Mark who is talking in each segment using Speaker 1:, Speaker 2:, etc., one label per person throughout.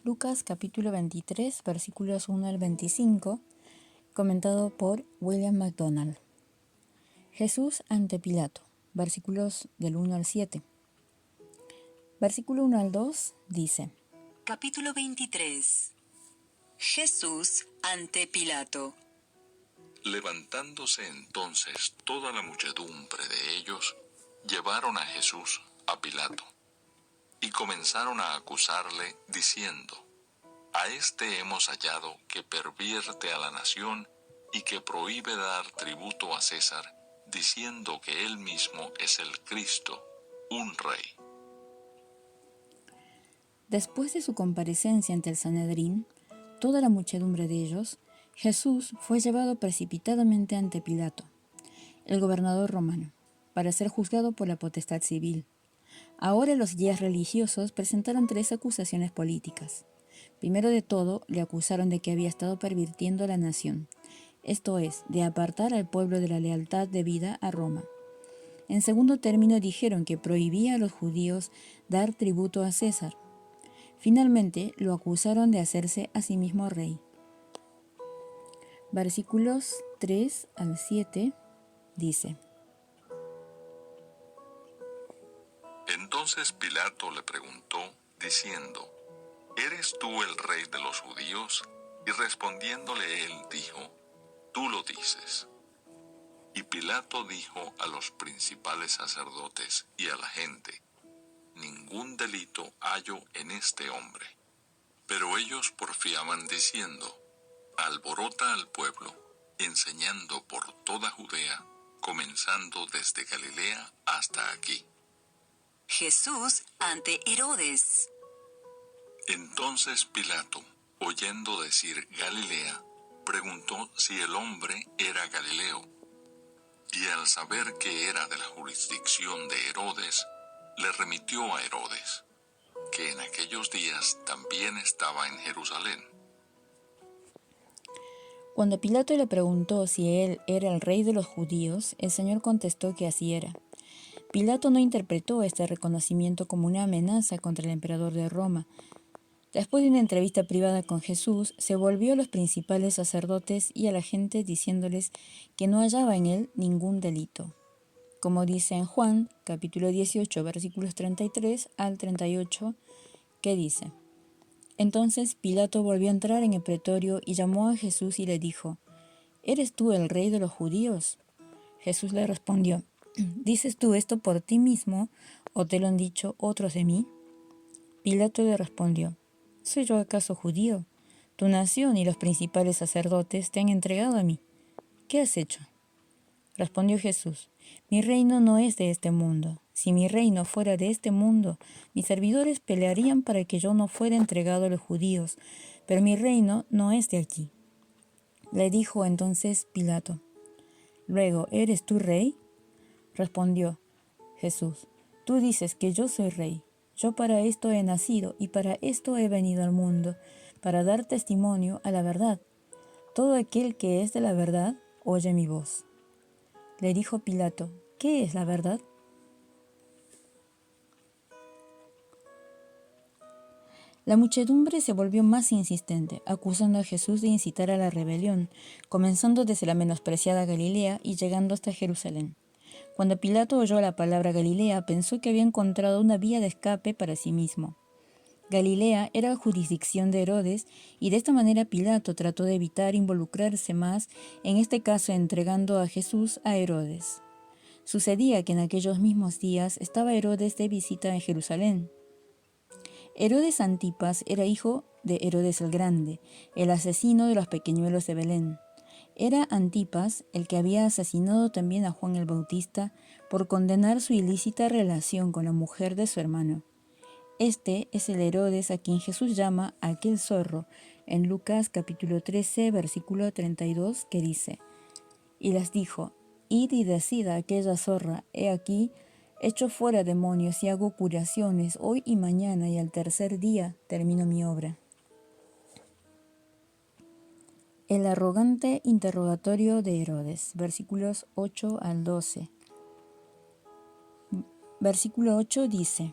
Speaker 1: Lucas capítulo 23, versículos 1 al 25, comentado por William MacDonald. Jesús ante Pilato, versículos del 1 al 7. Versículo 1 al 2 dice:
Speaker 2: Capítulo 23. Jesús ante Pilato.
Speaker 3: Levantándose entonces toda la muchedumbre de ellos, llevaron a Jesús a Pilato, y comenzaron a acusarle, diciendo: A este hemos hallado que pervierte a la nación y que prohíbe dar tributo a César, diciendo que él mismo es el Cristo, un rey.
Speaker 1: Después de su comparecencia ante el Sanedrín, toda la muchedumbre de ellos, Jesús fue llevado precipitadamente ante Pilato, el gobernador romano, para ser juzgado por la potestad civil. Ahora los guías religiosos presentaron 3 acusaciones políticas. Primero de todo, le acusaron de que había estado pervirtiendo a la nación, esto es, de apartar al pueblo de la lealtad debida a Roma. En segundo término, dijeron que prohibía a los judíos dar tributo a César. Finalmente, lo acusaron de hacerse a sí mismo rey. Versículos 3 al 7 dice:
Speaker 3: Entonces Pilato le preguntó, diciendo: ¿Eres tú el rey de los judíos? Y respondiéndole él dijo: Tú lo dices. Y Pilato dijo a los principales sacerdotes y a la gente: Ningún delito hallo en este hombre. Pero ellos porfiaban diciendo: Alborota al pueblo, enseñando por toda Judea, comenzando desde Galilea hasta aquí.
Speaker 2: Jesús ante Herodes.
Speaker 3: Entonces Pilato, oyendo decir Galilea, preguntó si el hombre era Galileo. Y al saber que era de la jurisdicción de Herodes, le remitió a Herodes, que en aquellos días también estaba en Jerusalén.
Speaker 1: Cuando Pilato le preguntó si él era el rey de los judíos, el Señor contestó que así era. Pilato no interpretó este reconocimiento como una amenaza contra el emperador de Roma. Después de una entrevista privada con Jesús, se volvió a los principales sacerdotes y a la gente diciéndoles que no hallaba en él ningún delito. Como dice en Juan, capítulo 18, versículos 33 al 38, que dice: Entonces Pilato volvió a entrar en el pretorio y llamó a Jesús y le dijo: ¿Eres tú el rey de los judíos? Jesús le respondió: ¿Dices tú esto por ti mismo o te lo han dicho otros de mí? Pilato le respondió: ¿Soy yo acaso judío? Tu nación y los principales sacerdotes te han entregado a mí. ¿Qué has hecho? Respondió Jesús: Mi reino no es de este mundo. Si mi reino fuera de este mundo, mis servidores pelearían para que yo no fuera entregado a los judíos, pero mi reino no es de aquí. Le dijo entonces Pilato: Luego, ¿eres tú rey? Respondió Jesús: Tú dices que yo soy rey. Yo para esto he nacido y para esto he venido al mundo, para dar testimonio a la verdad. Todo aquel que es de la verdad, oye mi voz. Le dijo Pilato: ¿Qué es la verdad? La muchedumbre se volvió más insistente, acusando a Jesús de incitar a la rebelión, comenzando desde la menospreciada Galilea y llegando hasta Jerusalén. Cuando Pilato oyó la palabra Galilea, pensó que había encontrado una vía de escape para sí mismo. Galilea era jurisdicción de Herodes y de esta manera Pilato trató de evitar involucrarse más, en este caso entregando a Jesús a Herodes. Sucedía que en aquellos mismos días estaba Herodes de visita en Jerusalén. Herodes Antipas era hijo de Herodes el Grande, el asesino de los pequeñuelos de Belén. Era Antipas el que había asesinado también a Juan el Bautista por condenar su ilícita relación con la mujer de su hermano. Este es el Herodes a quien Jesús llama aquel zorro en Lucas capítulo 13, versículo 32, que dice: Y les dijo: Id y decid a aquella zorra: He aquí, echo fuera demonios y hago curaciones hoy y mañana, y al tercer día termino mi obra. El arrogante interrogatorio de Herodes, versículos 8 al 12. Versículo 8 dice: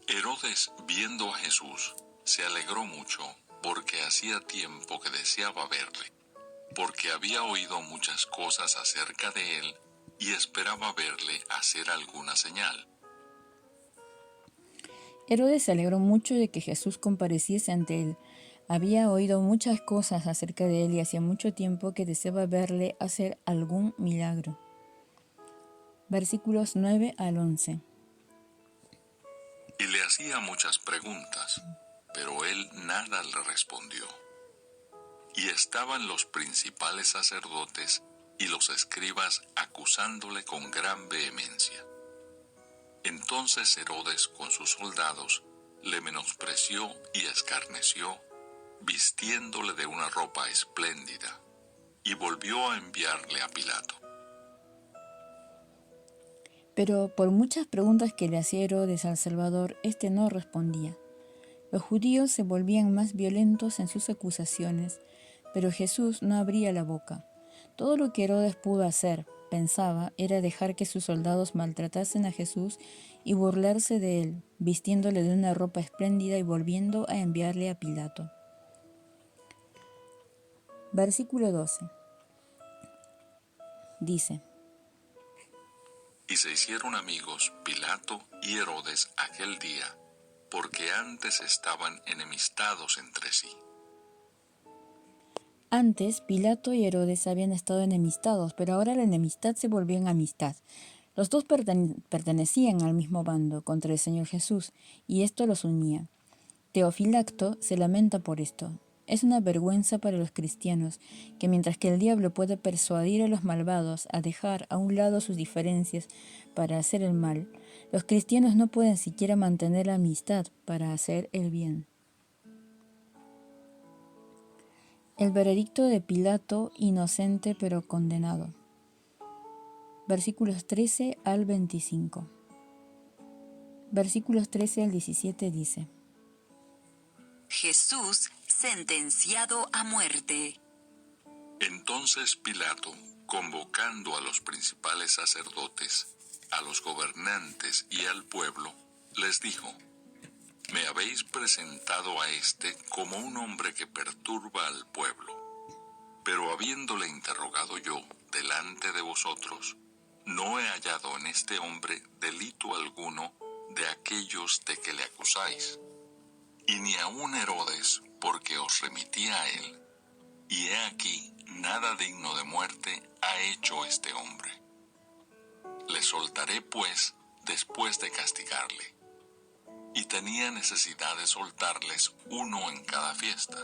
Speaker 3: Herodes, viendo a Jesús, se alegró mucho porque hacía tiempo que deseaba verle, porque había oído muchas cosas acerca de él y esperaba verle hacer alguna señal.
Speaker 1: Herodes se alegró mucho de que Jesús compareciese ante él. Había oído muchas cosas acerca de él y hacía mucho tiempo que deseaba verle hacer algún milagro. Versículos 9 al 11.
Speaker 3: Y le hacía muchas preguntas, pero él nada le respondió. Y estaban los principales sacerdotes y los escribas acusándole con gran vehemencia. Entonces Herodes con sus soldados le menospreció y escarneció, vistiéndole de una ropa espléndida, y volvió a enviarle a Pilato.
Speaker 1: Pero por muchas preguntas que le hacía Herodes al Salvador, éste no respondía. Los judíos se volvían más violentos en sus acusaciones, pero Jesús no abría la boca. Todo lo que Herodes pudo hacer, pensaba, era dejar que sus soldados maltratasen a Jesús y burlarse de él, vistiéndole de una ropa espléndida y volviendo a enviarle a Pilato. Versículo 12. Dice:
Speaker 3: Y se hicieron amigos Pilato y Herodes aquel día, porque antes estaban enemistados entre sí.
Speaker 1: Antes, Pilato y Herodes habían estado enemistados, pero ahora la enemistad se volvió en amistad. Los dos pertenecían al mismo bando contra el Señor Jesús, y esto los unía. Teofilacto se lamenta por esto. Es una vergüenza para los cristianos que mientras que el diablo puede persuadir a los malvados a dejar a un lado sus diferencias para hacer el mal, los cristianos no pueden siquiera mantener la amistad para hacer el bien. El veredicto de Pilato, inocente pero condenado. Versículos 13 al 25. Versículos 13 al 17 dice:
Speaker 2: Jesús sentenciado a muerte.
Speaker 3: Entonces Pilato, convocando a los principales sacerdotes, a los gobernantes y al pueblo, les dijo: Me habéis presentado a este como un hombre que perturba al pueblo. Pero habiéndole interrogado yo delante de vosotros, no he hallado en este hombre delito alguno de aquellos de que le acusáis. Y ni aun Herodes, porque os remití a él. Y he aquí, nada digno de muerte ha hecho este hombre. Le soltaré, pues, después de castigarle. Y tenía necesidad de soltarles uno en cada fiesta.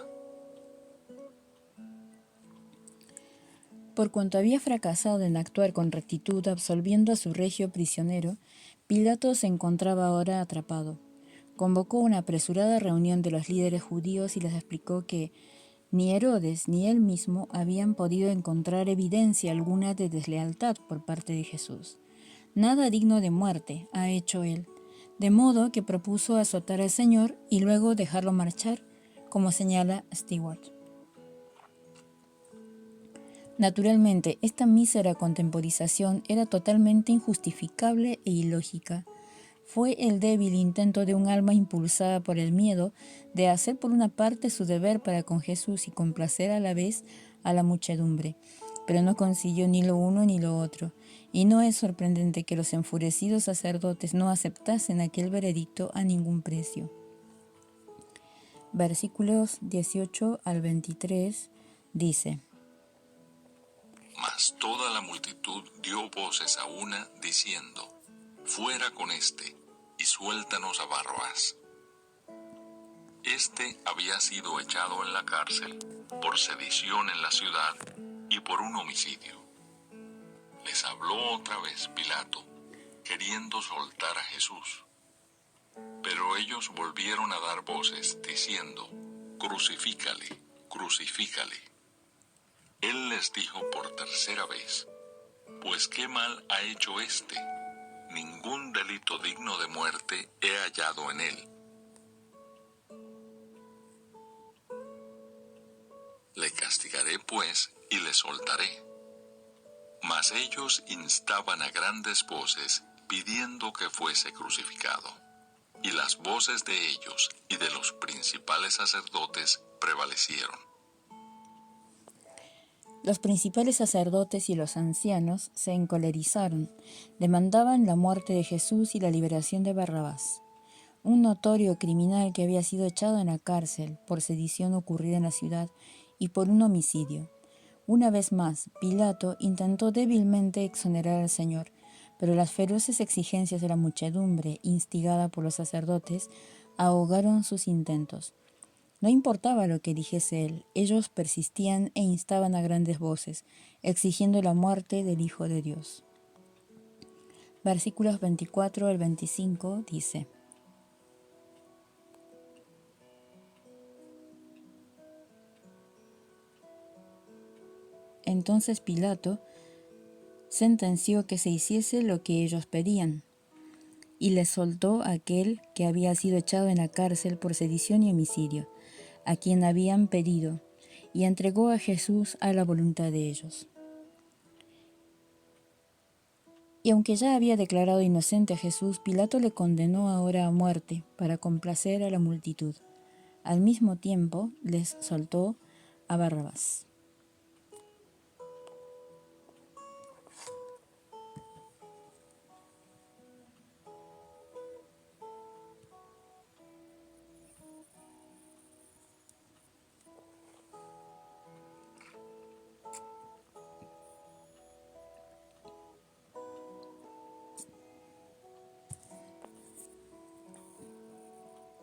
Speaker 1: Por cuanto había fracasado en actuar con rectitud absolviendo a su regio prisionero, Pilato se encontraba ahora atrapado. Convocó una apresurada reunión de los líderes judíos y les explicó que ni Herodes ni él mismo habían podido encontrar evidencia alguna de deslealtad por parte de Jesús. Nada digno de muerte ha hecho él, de modo que propuso azotar al Señor y luego dejarlo marchar, como señala Stewart. Naturalmente, esta mísera contemporización era totalmente injustificable e ilógica. Fue el débil intento de un alma impulsada por el miedo de hacer por una parte su deber para con Jesús y complacer a la vez a la muchedumbre, pero no consiguió ni lo uno ni lo otro, y no es sorprendente que los enfurecidos sacerdotes no aceptasen aquel veredicto a ningún precio. Versículos 18 al 23 dice:
Speaker 3: Mas toda la multitud dio voces a una, diciendo: Fuera con éste, y suéltanos a Barrabás. Este había sido echado en la cárcel por sedición en la ciudad y por un homicidio. Les habló otra vez Pilato, queriendo soltar a Jesús. Pero ellos volvieron a dar voces, diciendo: Crucifícale, crucifícale. Él les dijo por tercera vez: Pues qué mal ha hecho éste. Ningún delito digno de muerte he hallado en él. Le castigaré, pues, y le soltaré. Mas ellos instaban a grandes voces, pidiendo que fuese crucificado. Y las voces de ellos y de los principales sacerdotes prevalecieron.
Speaker 1: Los principales sacerdotes y los ancianos se encolerizaron, demandaban la muerte de Jesús y la liberación de Barrabás, un notorio criminal que había sido echado en la cárcel por sedición ocurrida en la ciudad y por un homicidio. Una vez más, Pilato intentó débilmente exonerar al Señor, pero las feroces exigencias de la muchedumbre, instigada por los sacerdotes, ahogaron sus intentos. No importaba lo que dijese él, ellos persistían e instaban a grandes voces, exigiendo la muerte del Hijo de Dios. Versículos 24 al 25 dice: Entonces Pilato sentenció que se hiciese lo que ellos pedían, y les soltó a aquel que había sido echado en la cárcel por sedición y homicidio, a quien habían pedido, y entregó a Jesús a la voluntad de ellos. Y aunque ya había declarado inocente a Jesús, Pilato le condenó ahora a muerte para complacer a la multitud. Al mismo tiempo les soltó a Barrabás.